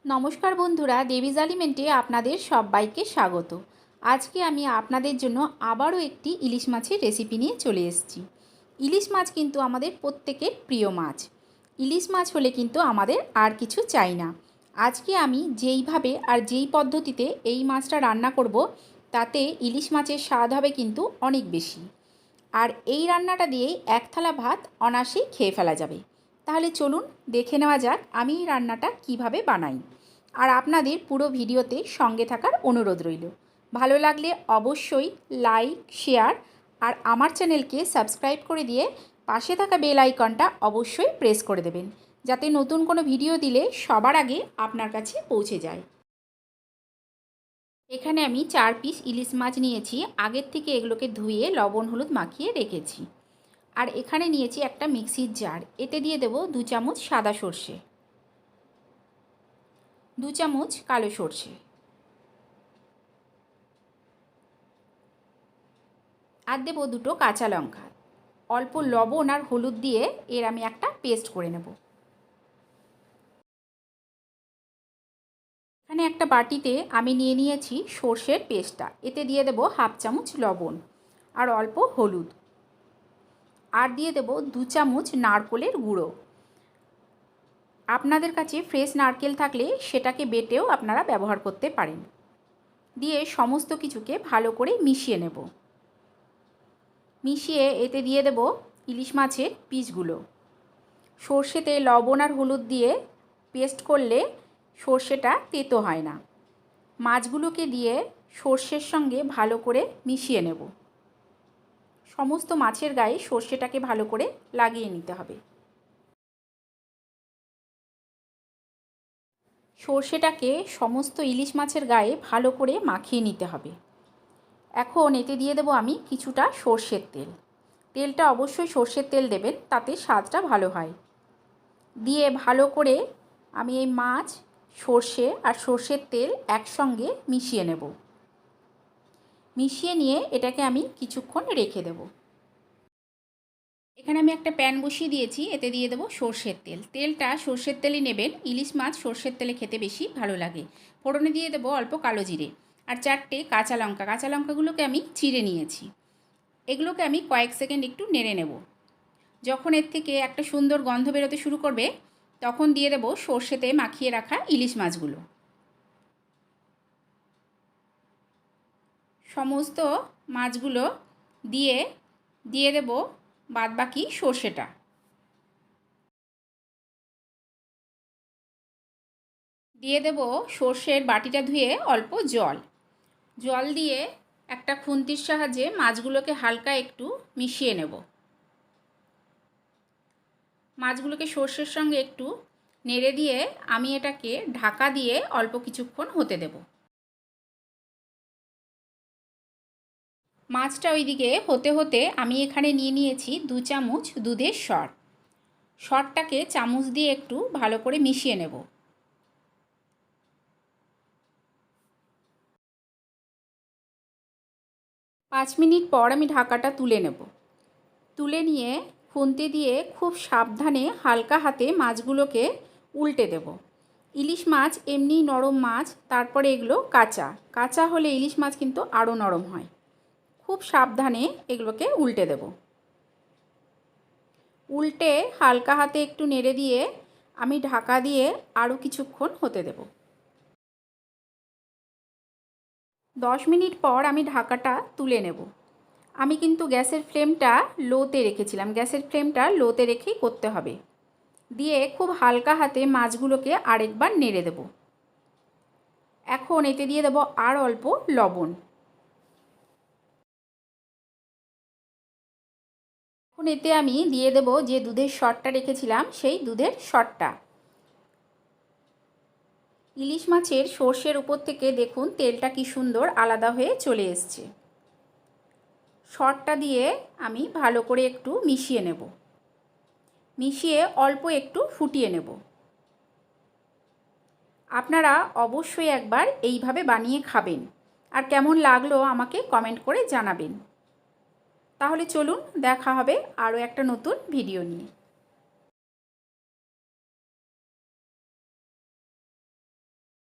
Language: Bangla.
নমস্কার বন্ধুরা, দেবীজ এলিমেন্টে আপনাদের সবাইকে স্বাগত। আজকে আমি আপনাদের জন্য আবারও একটি ইলিশ মাছের রেসিপি নিয়ে চলে এসেছি। ইলিশ মাছ কিন্তু আমাদের প্রত্যেকের প্রিয় মাছ। ইলিশ মাছ হলে কিন্তু আমাদের আর কিছু চাই না। আজকে আমি যেইভাবে আর যেই পদ্ধতিতে এই মাছটা রান্না করব, তাতে ইলিশ মাছের স্বাদ হবে কিন্তু অনেক বেশি। আর এই রান্নাটা দিয়েই এক থালা ভাত অনায়াসেই খেয়ে ফেলা যাবে। তাহলে চলুন দেখে নেওয়া যাক আমি এই রান্নাটা কিভাবে বানাই। আর আপনাদের পুরো ভিডিওতে সঙ্গে থাকার অনুরোধ রইল। ভালো লাগলে অবশ্যই লাইক, শেয়ার আর আমার চ্যানেলকে সাবস্ক্রাইব করে দিয়ে পাশে থাকা বেল আইকনটা অবশ্যই প্রেস করে দেবেন, যাতে নতুন কোনো ভিডিও দিলে সবার আগে আপনার কাছে পৌঁছে যায়। এখানে আমি 4 পিস ইলিশ মাছ নিয়েছি। আগের থেকে এগুলোকে ধুয়ে লবণ হলুদ মাখিয়ে রেখেছি। আর এখানে নিয়েছি একটা মিক্সির জার। এতে দিয়ে দেব 2 চামচ সাদা সর্ষে, 2 চামচ কালো সর্ষে, আর দেব 2টো কাঁচা লঙ্কা। অল্প লবণ আর হলুদ দিয়ে এর আমি একটা পেস্ট করে নেব। এখানে একটা বাটিতে আমি নিয়ে নিয়েছি সর্ষের পেস্টটা। এতে দিয়ে দেব 1/2 চামচ লবণ আর অল্প হলুদ, আর দিয়ে দেব 2 চামচ নারকেলের গুঁড়ো। আপনাদের কাছে ফ্রেশ নারকেল থাকলে সেটাকে বেটেও আপনারা ব্যবহার করতে পারেন। দিয়ে সমস্ত কিছুকে ভালো করে মিশিয়ে নেব। মিশিয়ে এতে দিয়ে দেব ইলিশ মাছের পিসগুলো। সর্ষেতে লবণ আর হলুদ দিয়ে পেস্ট করলে সর্ষেটা তেতো হয় না। মাছগুলোকে দিয়ে সর্ষের সঙ্গে ভালো করে মিশিয়ে নেব। সমস্ত মাছের গায়ে সর্ষেটাকে ভালো করে লাগিয়ে নিতে হবে। সর্ষেটাকে সমস্ত ইলিশ মাছের গায়ে ভালো করে মাখিয়ে নিতে হবে। এখন এতে দিয়ে দেব আমি কিছুটা সর্ষের তেল। তেলটা অবশ্যই সর্ষের তেল দেবেন, তাতে স্বাদটা ভালো হয়। দিয়ে ভালো করে আমি এই মাছ, সর্ষে আর সর্ষের তেল একসঙ্গে মিশিয়ে নেব। মিশিয়ে নিয়ে এটাকে আমি কিছুক্ষণ রেখে দেব। এখানে আমি একটা প্যান বসিয়ে দিয়েছি। এতে দিয়ে দেবো সর্ষের তেল। তেলটা সর্ষের তেলই নেবেন, ইলিশ মাছ সর্ষের তেলে খেতে বেশি ভালো লাগে। ফোড়নে দিয়ে দেবো অল্প কালো জিরে আর 4টে কাঁচা লঙ্কা। কাঁচা লঙ্কাগুলোকে আমি চিড়ে নিয়েছি। এগুলোকে আমি কয়েক সেকেন্ড একটু নেড়ে নেব। যখন এর থেকে একটা সুন্দর গন্ধ বেরোতে শুরু করবে, তখন দিয়ে দেবো সর্ষেতে মাখিয়ে রাখা ইলিশ মাছগুলো। সমস্ত মাছগুলো দিয়ে দেব বাদবাকি সর্ষেটা। দিয়ে দেব সর্ষের বাটিটা ধুয়ে অল্প জল দিয়ে একটা খুন্তির সাহায্যে মাছগুলোকে হালকা একটু মিশিয়ে নেব। মাছগুলোকে সর্ষের সঙ্গে একটু নেড়ে দিয়ে আমি এটাকে ঢাকা দিয়ে অল্প কিছুক্ষণ হতে দেব। মাছটা ওইদিকে হতে হতে আমি এখানে নিয়ে নিয়েছি 2 চামচ দুধের সর। সরটাকে চামচ দিয়ে একটু ভালো করে মিশিয়ে নেব। পাঁচ মিনিট পর আমি ঢাকাটা তুলে নেব। তুলে নিয়ে খুন্তি দিয়ে খুব সাবধানে হালকা হাতে মাছগুলোকে উল্টে দেব। ইলিশ মাছ এমনিই নরম মাছ, তারপরে এগুলো কাঁচা। কাঁচা হলে ইলিশ মাছ কিন্তু আরও নরম হয়। খুব সাবধানে এগুলোকে উল্টে দেব। উল্টে হালকা হাতে একটু নেড়ে দিয়ে আমি ঢাকা দিয়ে আরও কিছুক্ষণ হতে দেব। 10 মিনিট পর আমি ঢাকাটা তুলে নেব। আমি কিন্তু গ্যাসের ফ্লেমটা লোতে রেখেছিলাম। গ্যাসের ফ্লেমটা লোতে রেখেই করতে হবে। দিয়ে খুব হালকা হাতে মাছগুলোকে আরেকবার নেড়ে দেব। এখন এতে দিয়ে দেব আর অল্প লবণ। এখন এতে আমি দিয়ে দেব যে দুধের সরটা রেখেছিলাম, সেই দুধের সরটা। ইলিশ মাছের সর্ষের উপর থেকে দেখুন তেলটা কি সুন্দর আলাদা হয়ে চলে এসছে। সরটা দিয়ে আমি ভালো করে একটু মিশিয়ে নেব। মিশিয়ে অল্প একটু ফুটিয়ে নেব। আপনারা অবশ্যই একবার এইভাবে বানিয়ে খাবেন, আর কেমন লাগলো আমাকে কমেন্ট করে জানাবেন। তাহলে চলুন দেখা হবে আরও একটা নতুন ভিডিও নিয়ে।